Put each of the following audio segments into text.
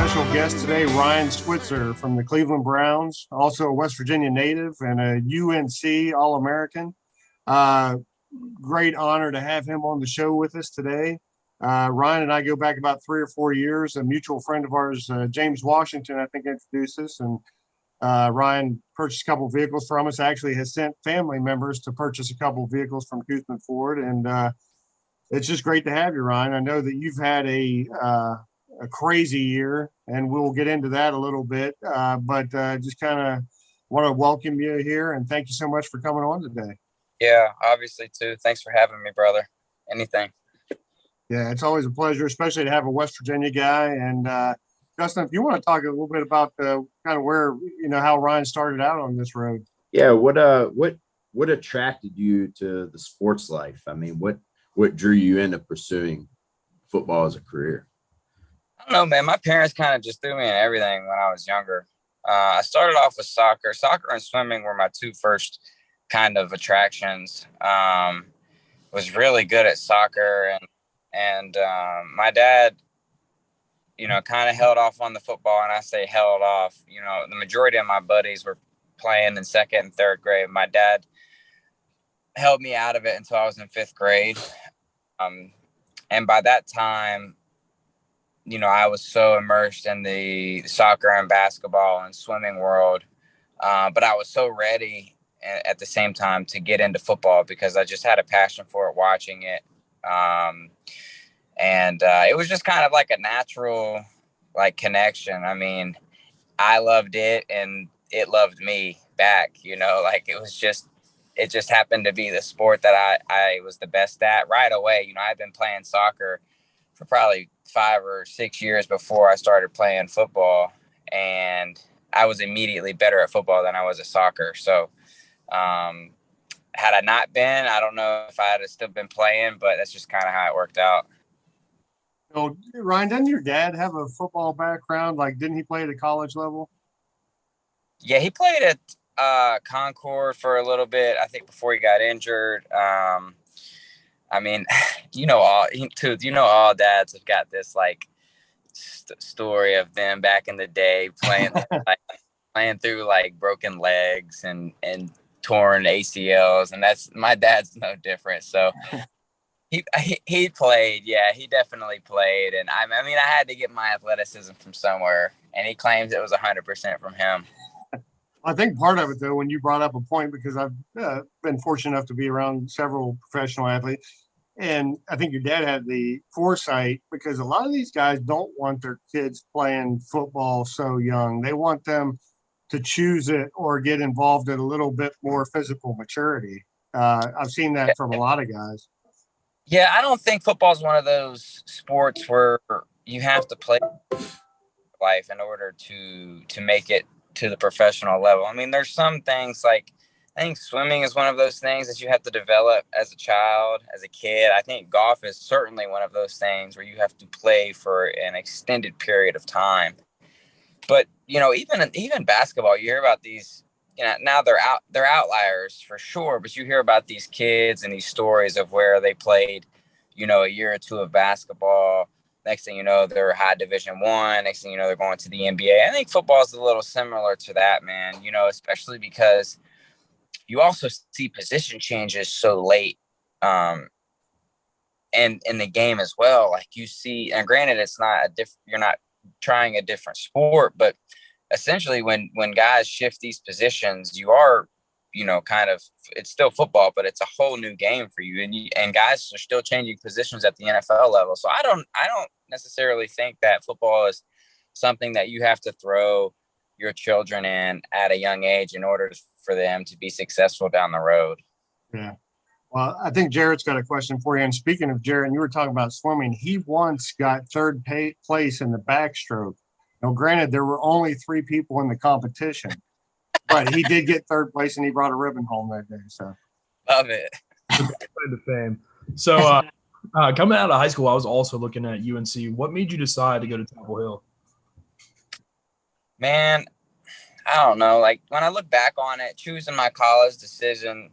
special guest today, Ryan Switzer from the Cleveland Browns, also a West Virginia native and a UNC All-American. Great honor to have him on the show with us today. Ryan and I go back about 3 or 4 years. A mutual friend of ours, James Washington, I think introduced us, and Ryan purchased a couple of vehicles from us, actually has sent family members to purchase a couple of vehicles from Toothman Ford. And it's just great to have you, Ryan. I know that you've had a crazy year, and we'll get into that a little bit, but just kind of want to welcome you here and thank you so much for coming on today. Yeah, obviously too. Thanks for having me, brother. Anything. Yeah, it's always a pleasure, especially to have a West Virginia guy. And Justin, if you want to talk a little bit about kind of where, how Ryan started out on this road. Yeah, what attracted you to the sports life? I mean, what drew you into pursuing football as a career? I don't know, man. My parents kind of just threw me in everything when I was younger. I started off with soccer. Soccer and swimming were my two first kind of attractions. Was really good at soccer, and my dad, kind of held off on the football. And I say held off. The majority of my buddies were playing in second and third grade. My dad held me out of it until I was in fifth grade. And by that time, I was so immersed in the soccer and basketball and swimming world. But I was so ready at the same time to get into football because I just had a passion for it watching it. And it was just kind of like a natural connection. I mean, I loved it and it loved me back, it just happened to be the sport that I was the best at right away. I'd been playing soccer for probably 5 or 6 years before I started playing football, and I was immediately better at football than I was at soccer. So had I not been, I don't know if I had still been playing, but that's just kind of how it worked out. So, Ryan, doesn't your dad have a football background? Didn't he play at a college level? Yeah, he played at Concord for a little bit, I think, before he got injured. I mean, all dads have got this story of them back in the day playing playing through broken legs and torn ACLs, and that's my dad's no different. So he played, yeah, he definitely played, and I mean I had to get my athleticism from somewhere, and he claims it was 100% from him. I think part of it, though, when you brought up a point, because I've been fortunate enough to be around several professional athletes, and I think your dad had the foresight, because a lot of these guys don't want their kids playing football so young. They want them to choose it or get involved at a little bit more physical maturity. I've seen that from a lot of guys. Yeah, I don't think football is one of those sports where you have to play life in order to make it to the professional level. I mean, there's some things I think swimming is one of those things that you have to develop as a child, as a kid. I think golf is certainly one of those things where you have to play for an extended period of time. But, even basketball, you hear about these, now they're outliers for sure, but you hear about these kids and these stories of where they played, a year or two of basketball. Next thing you know, they're high Division I. Next thing you know, they're going to the NBA. I think football is a little similar to that, man, especially because you also see position changes so late and in the game as well. You see, and granted, it's not you're not trying a different sport, but essentially when guys shift these positions, you are, it's still football, but it's a whole new game for you. And guys are still changing positions at the NFL level. So I don't necessarily think that football is something that you have to throw your children in at a young age in order for them to be successful down the road. Yeah. Well, I think Jarrett's got a question for you. And speaking of Jarrett, you were talking about swimming. He once got third place in the backstroke. Now, granted, there were only 3 people in the competition, but he did get third place, and he brought a ribbon home that day. So, love it. The fame. So, coming out of high school, I was also looking at UNC. What made you decide to go to Chapel Hill? Man, I don't know. When I look back on it, choosing my college decision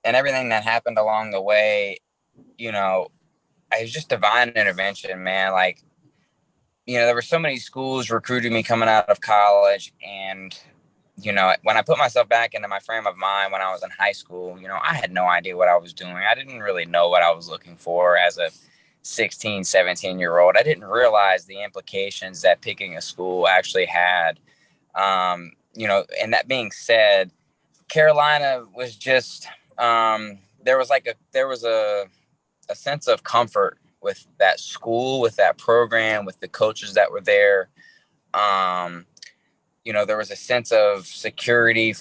and everything that happened along the way, it was just divine intervention, man. there were so many schools recruiting me coming out of college. And, when I put myself back into my frame of mind when I was in high school, I had no idea what I was doing. I didn't really know what I was looking for as a 16, 17-year-old. I didn't realize the implications that picking a school actually had. And that being said, Carolina was just, there was a sense of comfort with that school, with that program, with the coaches that were there. Um, there was a sense of security,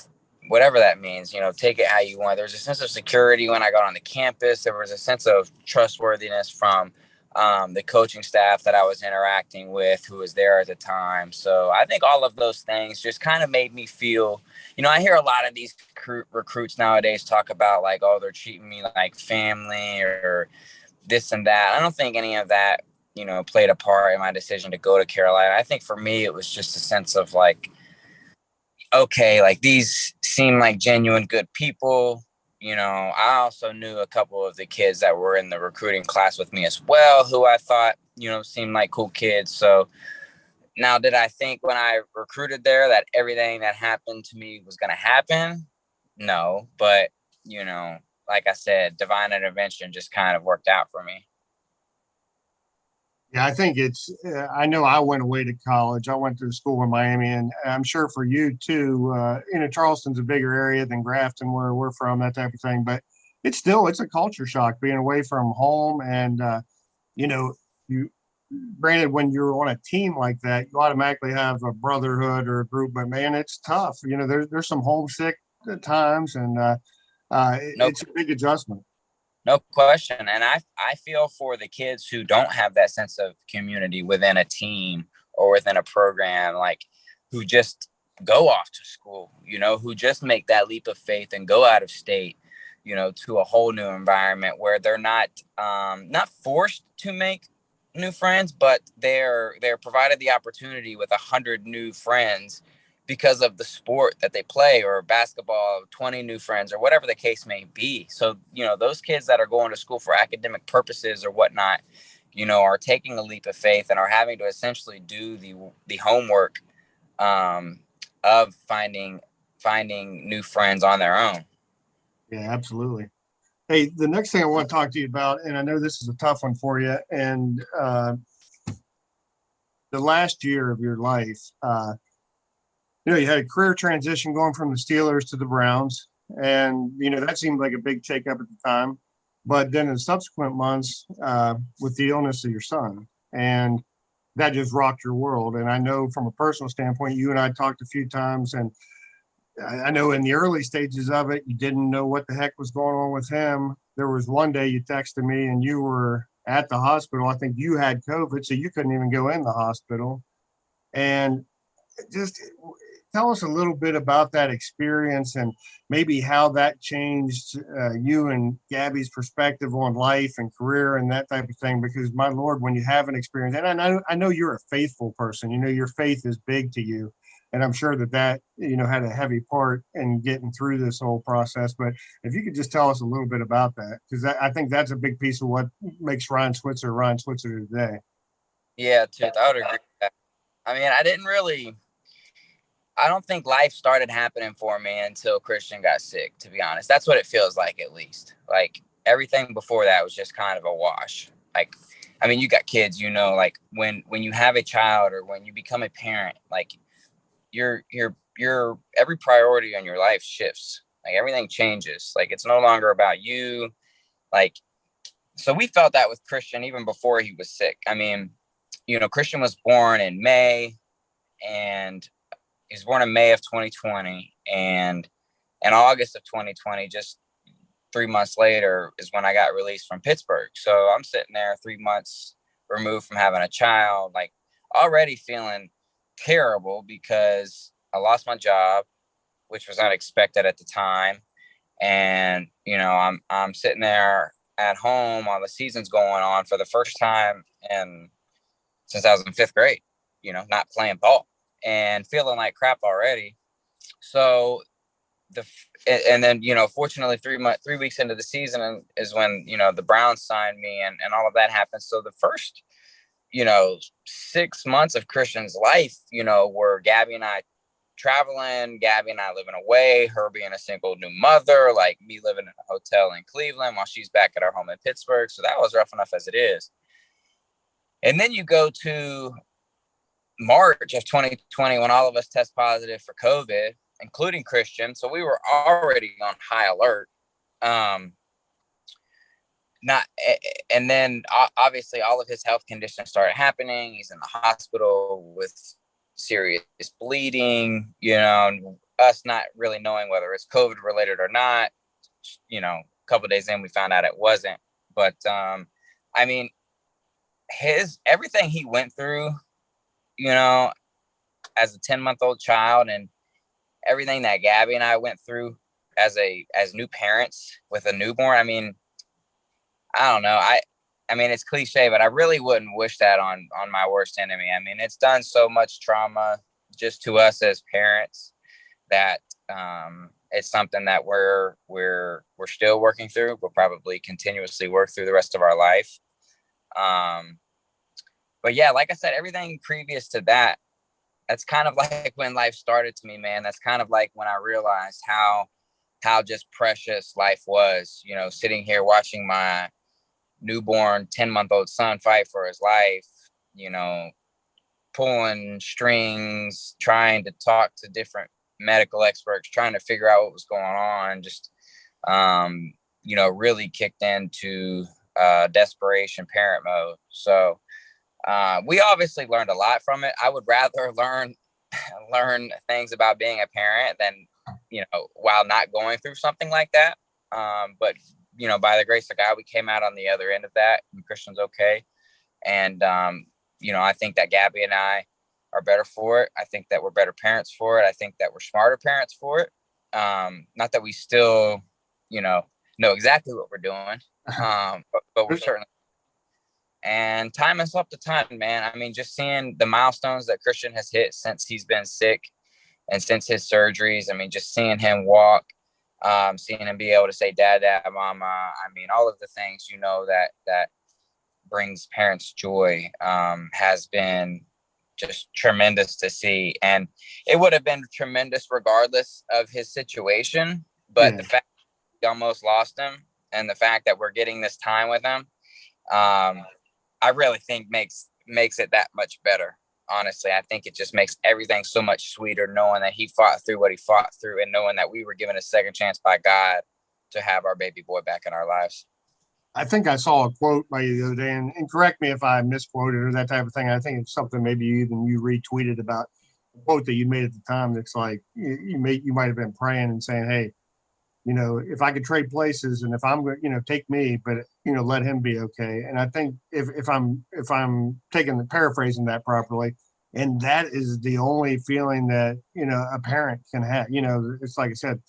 whatever that means, take it how you want. There was a sense of security when I got on the campus. There was a sense of trustworthiness from the coaching staff that I was interacting with, who was there at the time. So I think all of those things just kind of made me feel, I hear a lot of these recruits nowadays talk about like, oh, they're treating me like family or this and that. I don't think any of that, played a part in my decision to go to Carolina. I think for me, it was just a sense of like, okay, like these seem like genuine good people. I also knew a couple of the kids that were in the recruiting class with me as well, who I thought, seemed like cool kids. So now, did I think when I recruited there that everything that happened to me was going to happen? No, but, like I said, divine intervention just kind of worked out for me. Yeah, I think I know I went away to college. I went to school in Miami, and I'm sure for you too, Charleston's a bigger area than Grafton, where we're from, that type of thing. But it's a culture shock being away from home. And, you know, you, granted, when you're on a team like that, you automatically have a brotherhood or a group, but man, it's tough. There's some homesick at times, and No, it's a big adjustment. no question. And I feel for the kids who don't have that sense of community within a team or within a program, like who just go off to school, who just make that leap of faith and go out of state, to a whole new environment where they're not forced to make new friends, but they're provided the opportunity with 100 new friends because of the sport that they play, or basketball, 20 new friends, or whatever the case may be. So, those kids that are going to school for academic purposes or whatnot, are taking a leap of faith and are having to essentially do the homework of finding new friends on their own. Yeah, absolutely. Hey, the next thing I want to talk to you about, and I know this is a tough one for you, and the last year of your life, you had a career transition going from the Steelers to the Browns, and that seemed like a big shakeup at the time. But then in subsequent months, with the illness of your son, and that just rocked your world. And I know from a personal standpoint, you and I talked a few times, and I know in the early stages of it, you didn't know what the heck was going on with him. There was one day you texted me and you were at the hospital. I think you had COVID, so you couldn't even go in the hospital. And just tell us a little bit about that experience and maybe how that changed you and Gabby's perspective on life and career and that type of thing. Because my Lord, when you have an experience, and I know you're a faithful person, your faith is big to you. And I'm sure that had a heavy part in getting through this whole process. But if you could just tell us a little bit about that, because I think that's a big piece of what makes Ryan Switzer today. Yeah, Tooth, I would agree with that. I mean, I don't think life started happening for me until Christian got sick, to be honest. That's what it feels like, at least. Like everything before that was just kind of a wash. Like, I mean, you got kids, like when you have a child or when you become a parent, like your every priority in your life shifts. Like everything changes. Like it's no longer about you. Like, so we felt that with Christian even before he was sick. I mean, Christian was born in May, and he was born in May of 2020, and in August of 2020, just 3 months later, is when I got released from Pittsburgh. So I'm sitting there 3 months removed from having a child, like already feeling terrible because I lost my job, which was unexpected at the time. And, I'm sitting there at home while the season's going on for the first time since I was in fifth grade, not playing ball and feeling like crap already. So and then, fortunately 3 weeks into the season is when, the Browns signed me and all of that happened. So the first 6 months of Christian's life, were Gabby and I traveling, Gabby and I living away, her being a single new mother, like me living in a hotel in Cleveland while she's back at our home in Pittsburgh. So that was rough enough as it is. And then you go to March of 2020 when all of us test positive for COVID, including Christian. So we were already on high alert. And then obviously all of his health conditions started happening. He's in the hospital with serious bleeding, us not really knowing whether it's COVID related or not. A couple of days in, we found out it wasn't. But I mean, everything he went through, as a 10-month-old child, and everything that Gabby and I went through as new parents with a newborn. I mean, I don't know. I mean, it's cliche, but I really wouldn't wish that on my worst enemy. I mean, it's done so much trauma just to us as parents that it's something that we're still working through. We'll probably continuously work through the rest of our life. But yeah, like I said, everything previous to that, that's kind of like when life started to me, man. That's kind of like when I realized how just precious life was, sitting here watching my newborn 10-month-old son fight for his life, pulling strings, trying to talk to different medical experts, trying to figure out what was going on, just, really kicked into desperation parent mode. So we obviously learned a lot from it. I would rather learn things about being a parent than, while not going through something like that. But, by the grace of God, we came out on the other end of that, and Christian's okay. And, I think that Gabby and I are better for it. I think that we're better parents for it. I think that we're smarter parents for it. Not that we still, know exactly what we're doing, but we're certainly. And time is up to time, man. I mean, just seeing the milestones that Christian has hit since he's been sick and since his surgeries. I mean, just seeing him walk, seeing him be able to say dad, dad, mama. I mean, all of the things, that brings parents joy, has been just tremendous to see. And it would have been tremendous regardless of his situation. But the fact that we almost lost him, and the fact that we're getting this time with him, I really think makes it that much better. Honestly, I think it just makes everything so much sweeter, knowing that he fought through what he fought through, and knowing that we were given a second chance by God to have our baby boy back in our lives. I think I saw a quote by you the other day, and correct me if I misquoted or that type of thing. I think it's something maybe you retweeted about a quote that you made at the time. That's like you might have been praying and saying, hey, if I could trade places, and if I'm going, take me, but let him be okay. And I think if I'm paraphrasing that properly, and that is the only feeling that a parent can have. It's like I said,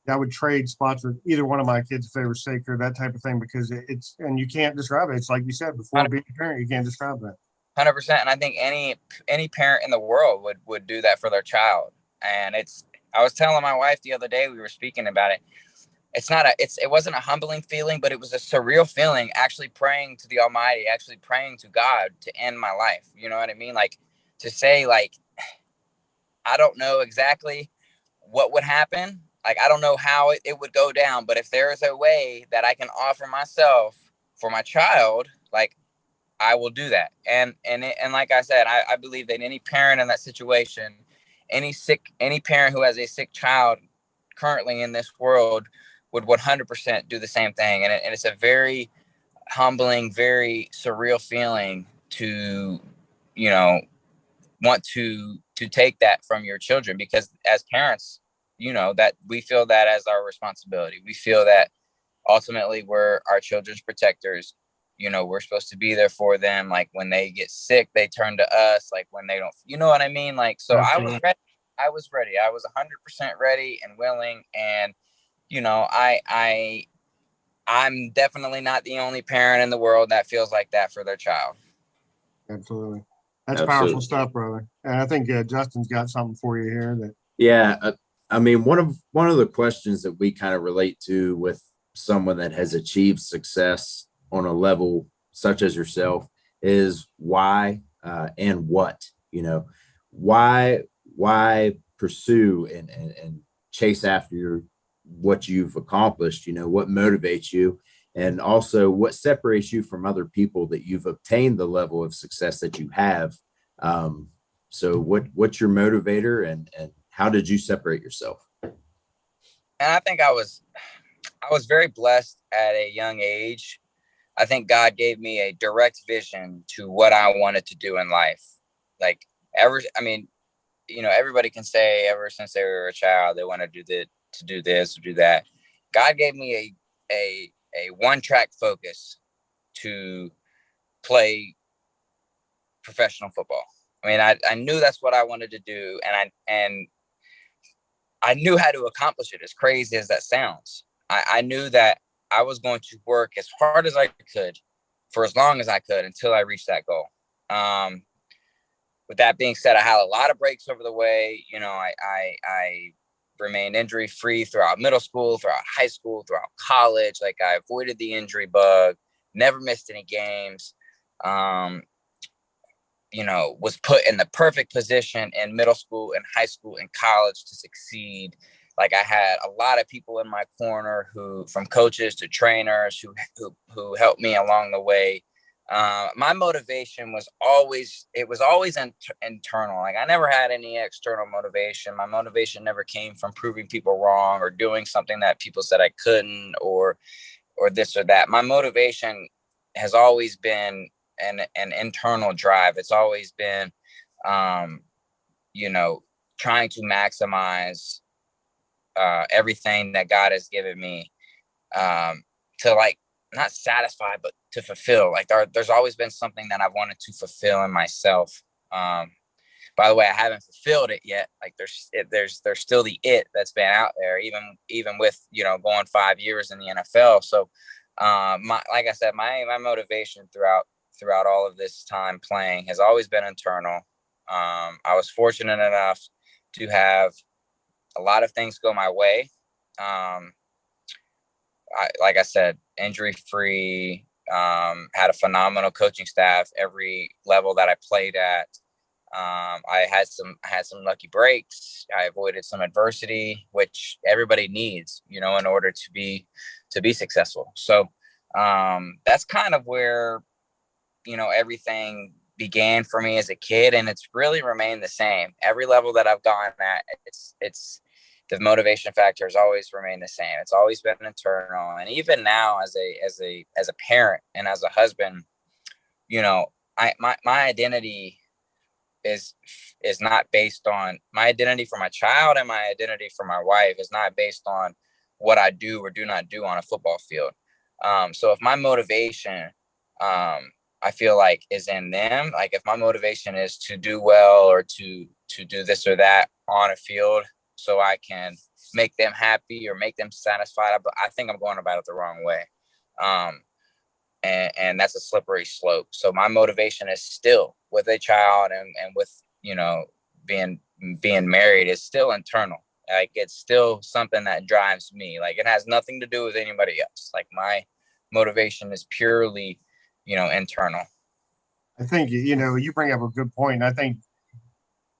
I would trade spots with either one of my kids if they were sick or that type of thing, because and you can't describe it. It's like you said before, being a parent, you can't describe that. 100%. And I think any parent in the world would do that for their child. And I was telling my wife the other day, we were speaking about it. It wasn't a humbling feeling, but it was a surreal feeling, actually praying to the Almighty, actually praying to God to end my life. You know what I mean? Like, to say, like, I don't know exactly what would happen. Like, I don't know how it would go down, but if there is a way that I can offer myself for my child, like, I will do that. And like I said, I believe that any parent in that situation, any parent who has a sick child currently in this world would 100% do the same thing. And it's a very humbling, very surreal feeling to, want to take that from your children, because as parents, that we feel that as our responsibility. We feel that ultimately we're our children's protectors. We're supposed to be there for them. Like, when they get sick, they turn to us. Like, when they don't, you know what I mean? Like, so absolutely. I was ready. I was 100% ready and willing. And, I'm definitely not the only parent in the world that feels like that for their child. Absolutely. That's powerful stuff, brother. And I think Justin's got something for you here. I mean, one of the questions that we kind of relate to with someone that has achieved success on a level such as yourself is why and what. Why pursue and chase after what you've accomplished. What motivates you, and also what separates you from other people that you've obtained the level of success that you have. So what's your motivator, and how did you separate yourself? And I think I was very blessed at a young age. I think God gave me a direct vision to what I wanted to do in life. Like everybody can say ever since they were a child, they want to do this or do that. God gave me a one-track focus to play professional football. I mean, I knew that's what I wanted to do, and I knew how to accomplish it, as crazy as that sounds. I knew that I was going to work as hard as I could for as long as I could until I reached that goal. With that being said, I had a lot of breaks over the way. I remained injury free throughout middle school, throughout high school, throughout college. Like, I avoided the injury bug, never missed any games. Was put in the perfect position in middle school and high school and college to succeed. Like, I had a lot of people in my corner, who, from coaches to trainers, who helped me along the way. My motivation was always internal. Like, I never had any external motivation. My motivation never came from proving people wrong or doing something that people said I couldn't, or this or that. My motivation has always been an internal drive. It's always been, trying to maximize everything that God has given me, to, like, not satisfy, but to fulfill. Like, there's always been something that I've wanted to fulfill in myself. By the way, I haven't fulfilled it yet. Like, there's still the it that's been out there, even with, going 5 years in the NFL. So, like I said, my motivation throughout all of this time playing has always been internal. I was fortunate enough to have a lot of things go my way. Like I said, injury free, had a phenomenal coaching staff every level that I played at. I had some lucky breaks. I avoided some adversity, which everybody needs, in order to be successful. So that's kind of where, everything began for me as a kid, and it's really remained the same. Every level that I've gone at, it's the motivation factor has always remained the same. It's always been internal. And even now, as a parent and as a husband, my identity is not based on my identity for my child, and my identity for my wife is not based on what I do or do not do on a football field. So if my motivation, I feel like, is in them, like, if my motivation is to do well or to do this or that on a field so I can make them happy or make them satisfied, but I think I'm going about it the wrong way. And that's a slippery slope. So my motivation is still with a child, and with, being married, is still internal. Like, it's still something that drives me. Like, it has nothing to do with anybody else. Like, my motivation is purely, internal. I think, you bring up a good point. I think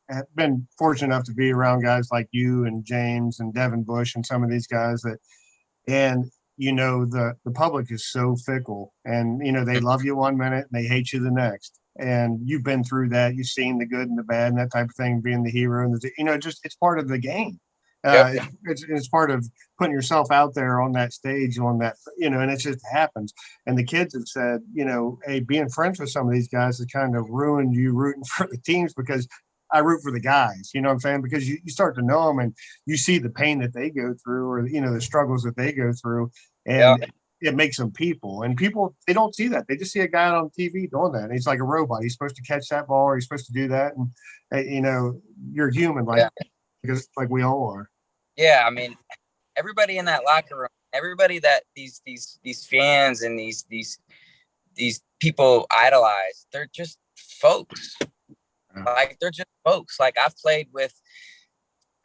I've been fortunate enough to be around guys like you and James and Devin Bush and some of these guys and the public is so fickle, and, they love you one minute and they hate you the next. And you've been through that. You've seen the good and the bad and that type of thing, being the hero, and it's part of the game. Yep. It's part of putting yourself out there on that stage, on that, and it just happens. And the kids have said, hey, being friends with some of these guys has kind of ruined you rooting for the teams, because I root for the guys, you know what I'm saying? Because you start to know them, and you see the pain that they go through, or, the struggles that they go through, and it makes them people. And people, they don't see that. They just see a guy on TV doing that. And he's like a robot. He's supposed to catch that ball, or he's supposed to do that. And, you're human, because like we all are. Yeah. I mean, everybody in that locker room, everybody that these fans and these people idolize, they're just folks. Like, they're just folks. Like, I've played with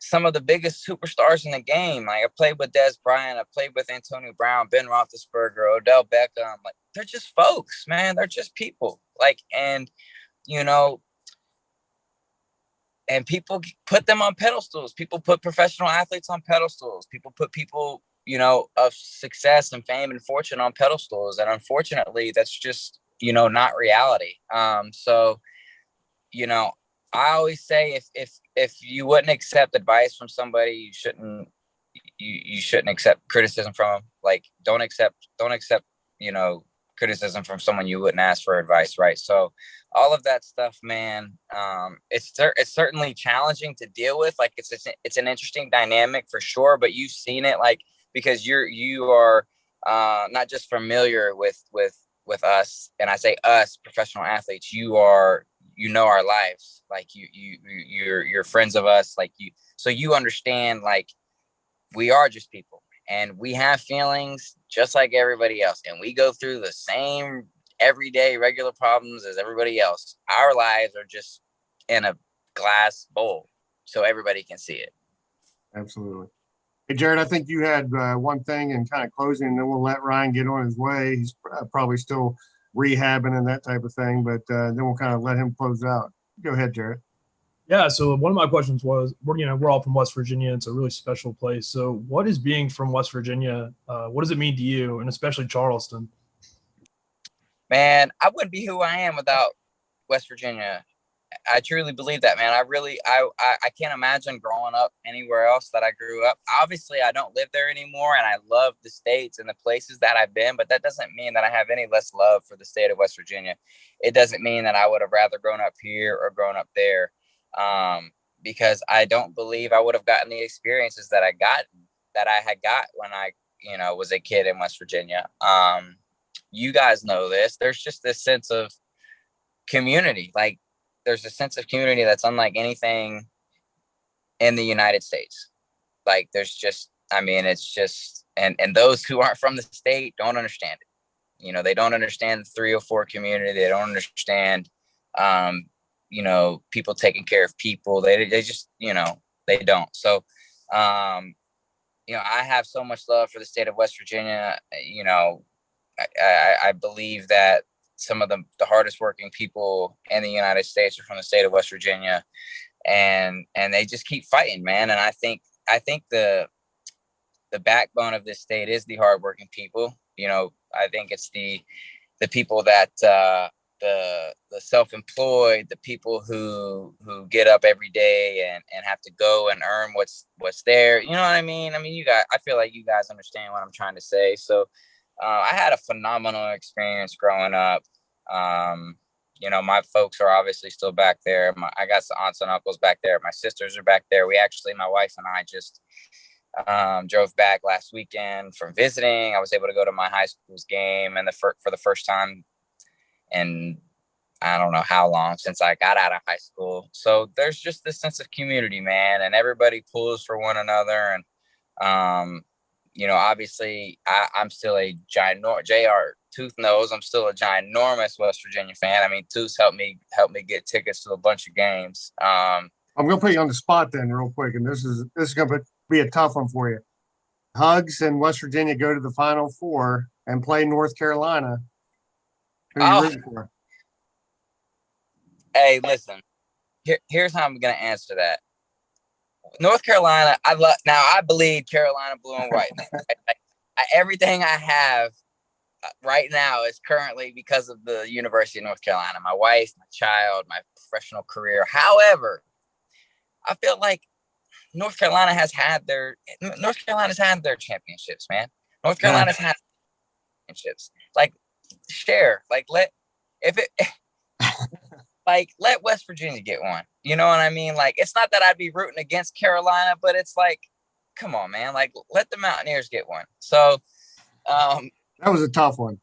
some of the biggest superstars in the game. Like, I played with Des Bryant, I played with Antonio Brown, Ben Roethlisberger, Odell Beckham. Like, they're just folks, man. They're just people. Like, and you know, and people put them on pedestals. People put professional athletes on pedestals. People put people, you know, of success and fame and fortune on pedestals. And unfortunately, that's just, you know, not reality. So, you know, I always say if you wouldn't accept advice from somebody, you shouldn't accept criticism from them. Like, don't accept, you know, criticism from someone you wouldn't ask for advice, right? So all of that stuff, man, it's certainly challenging to deal with. Like, it's an interesting dynamic for sure, but you've seen it, like, because you are not just familiar with us, and I say us, professional athletes. You know our lives, like you're friends of us, like so you understand, like, we are just people and we have feelings just like everybody else. And we go through the same everyday regular problems as everybody else. Our lives are just in a glass bowl so everybody can see it. Absolutely. Hey, Jared, I think you had one thing in kind of closing, and then we'll let Ryan get on his way. He's probably still rehabbing and that type of thing, but then we'll kind of let him close out. Go ahead, Jared. Yeah, so one of my questions was, we're all from West Virginia. It's a really special place. So what is being from West Virginia? What does it mean to you, and especially Charleston? Man, I wouldn't be who I am without West Virginia. I truly believe that, man. I can't imagine growing up anywhere else that I grew up. Obviously, I don't live there anymore, and I love the states and the places that I've been, but that doesn't mean that I have any less love for the state of West Virginia. It doesn't mean that I would have rather grown up here or grown up there, because I don't believe I would have gotten the experiences that I had got when I, you know, was a kid in West Virginia. You guys know this. There's just this sense of community. Like, there's a sense of community that's unlike anything in the United States. Like, there's just, I mean, it's just, and those who aren't from the state don't understand it. You know, they don't understand the 304 community. They don't understand, you know, people taking care of people. They just, you know, they don't. So, you know, I have so much love for the state of West Virginia. You know, I believe that some of the hardest working people in the United States are from the state of West Virginia, and they just keep fighting, man. And I think the backbone of this state is the hardworking people. You know, I think it's the people that the self-employed, the people who get up every day and have to go and earn what's there. You know what I mean? I mean, I feel like you guys understand what I'm trying to say. So I had a phenomenal experience growing up. You know, my folks are obviously still back there. I got some aunts and uncles back there. My sisters are back there. My wife and I just drove back last weekend from visiting. I was able to go to my high school's game and for the first time in I don't know how long, since I got out of high school. So there's just this sense of community, man, and everybody pulls for one another. And you know, obviously, I'm still a ginormous, JR Tooth knows I'm still a ginormous West Virginia fan. I mean, Tooth's helped me get tickets to a bunch of games. I'm going to put you on the spot then real quick, and this is going to be a tough one for you. Hugs and West Virginia go to the Final Four and play North Carolina. Who are you rooting for? Hey, listen, here's how I'm going to answer that. North Carolina, I bleed Carolina blue and white. Everything I have right now is currently because of the University of North Carolina. My wife, my child, my professional career. However, I feel like North Carolina's had their championships, man. North Carolina's had championships. Like, let West Virginia get one. You know what I mean? Like, it's not that I'd be rooting against Carolina, but it's like, come on, man. Like, let the Mountaineers get one. So, that was a tough one.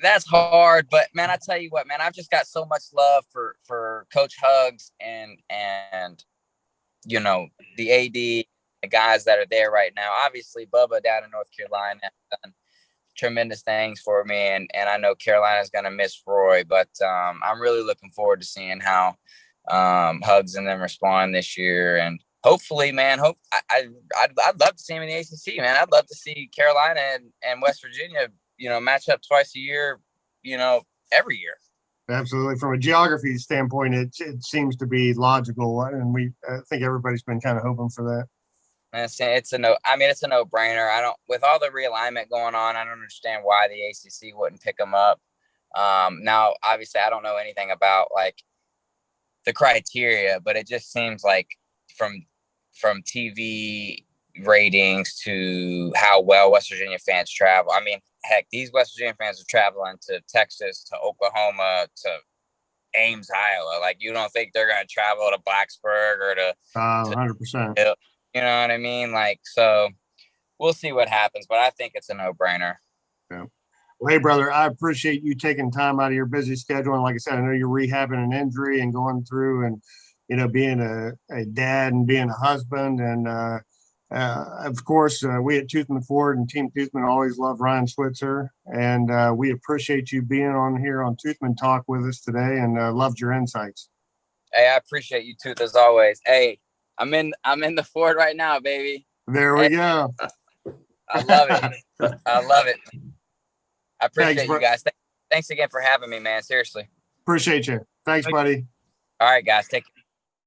That's hard, but man, I tell you what, man, I've just got so much love for Coach Hugs and you know, the AD, the guys that are there right now. Obviously, Bubba down in North Carolina has done tremendous things for me, and I know Carolina's going to miss Roy, but I'm really looking forward to seeing how Hugs and them respond this year. And hopefully, man, I'd love to see him in the ACC, man. I'd love to see Carolina and West Virginia, match up twice a year, every year. Absolutely. From a geography standpoint, it seems to be logical, and I think everybody's been kind of hoping for that. And it's a no. I mean, it's a no-brainer. With all the realignment going on, I don't understand why the ACC wouldn't pick them up. Now, obviously, I don't know anything about like the criteria, but it just seems like from TV ratings to how well West Virginia fans travel. I mean, heck, these West Virginia fans are traveling to Texas, to Oklahoma, to Ames, Iowa. Like, you don't think they're going to travel to Blacksburg or to 100%. You know what I mean? Like, so we'll see what happens, but I think it's a no-brainer. Yeah. Well, hey, brother, I appreciate you taking time out of your busy schedule. And like I said, I know you're rehabbing an injury and going through and, being a dad and being a husband. And, of course, we at Toothman Ford and Team Toothman always love Ryan Switzer. And we appreciate you being on here on Toothman Talk with us today, and loved your insights. Hey, I appreciate you, Tooth, as always. Hey, I'm in the Ford right now, baby. There we go. I love it. I love it. I appreciate you guys. Thanks again for having me, man. Seriously. Appreciate you. Thanks, buddy. All right, guys. Take care.